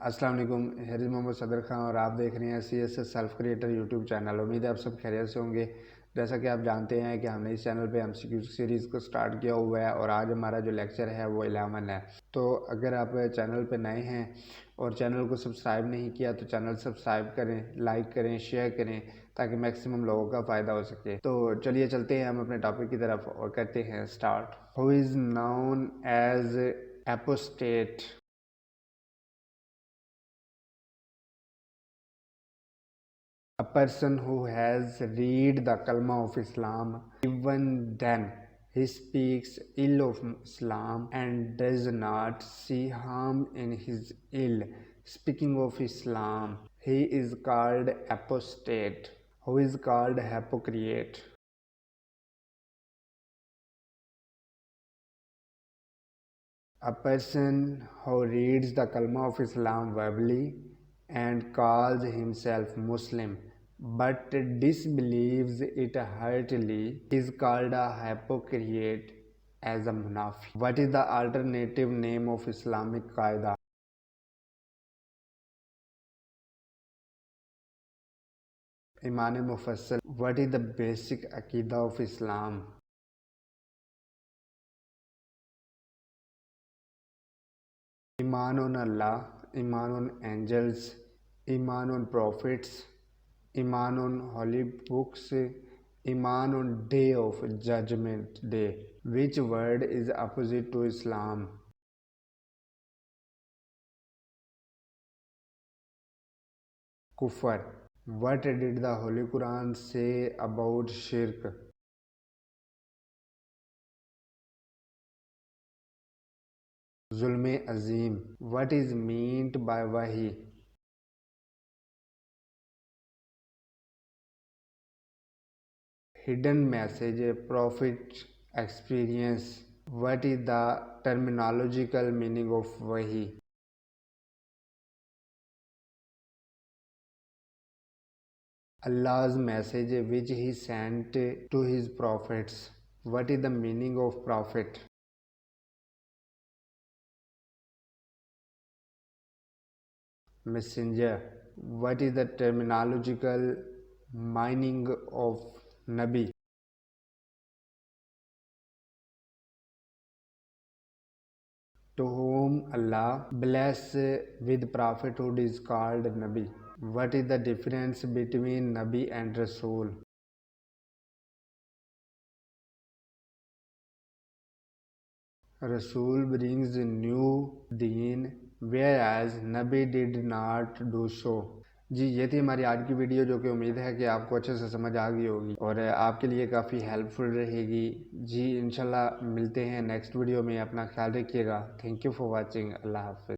अस्सलाम वालेकुम। Here is Mohammad सदर खान और आप देख रहे हैं CS self creator YouTube channel. उम्मीद है आप सब खैरियत से होंगे। जैसा कि आप जानते हैं कि हमने इस चैनल पे MCQ सीरीज़ को स्टार्ट किया हुआ है और आज हमारा जो लेक्चर है वो 11 है। तो अगर आप चैनल पे नए हैं और चैनल को सब्सक्राइब नहीं किया तो चैनल सब्सक्राइब करें, लाइक करें, शेयर करें ताकि मैक्सिमम लोगों का फ़ायदा हो सके। तो चलिए चलते हैं हम अपने टॉपिक की तरफ और करते हैं start. Who is known as apostate? A person who has read the Kalma of Islam, even then he speaks ill of Islam and does not see harm in his ill speaking of Islam. He is called apostate, who is called hypocrite. A person who reads the Kalma of Islam verbally and calls himself Muslim but disbelieves it heartily is called a hypocrite as a munafiq. What is the alternative name of Islamic Qaeda? Iman Mufassal. What is the basic Aqidah of Islam? Iman on Allah, Iman on angels, Iman on prophets, Iman on holy books, Iman on day of judgment day. Which word is opposite to Islam? Kufr. What did the Holy Quran say about shirk? Zulme Azim. What is meant by Wahi? Hidden message, prophet experience. What is the terminological meaning of Wahi? Allah's message which he sent to his prophets. What is the meaning of prophet? Messenger. What is the terminological meaning of Nabi? To whom Allah bless with prophethood is called Nabi. What is the difference between Nabi and Rasul? Rasul brings new deen whereas Nabi did not do so. जी ये थी हमारी आज की video जो कि उम्मीद है कि आपको अच्छे से समझ आ गई होगी और आपके लिए काफ़ी हेल्पफुल रहेगी। जी इंशाल्लाह मिलते हैं नेक्स्ट वीडियो में। अपना ख्याल रखिएगा। Thank you for watching. अल्लाह हाफ़िज़।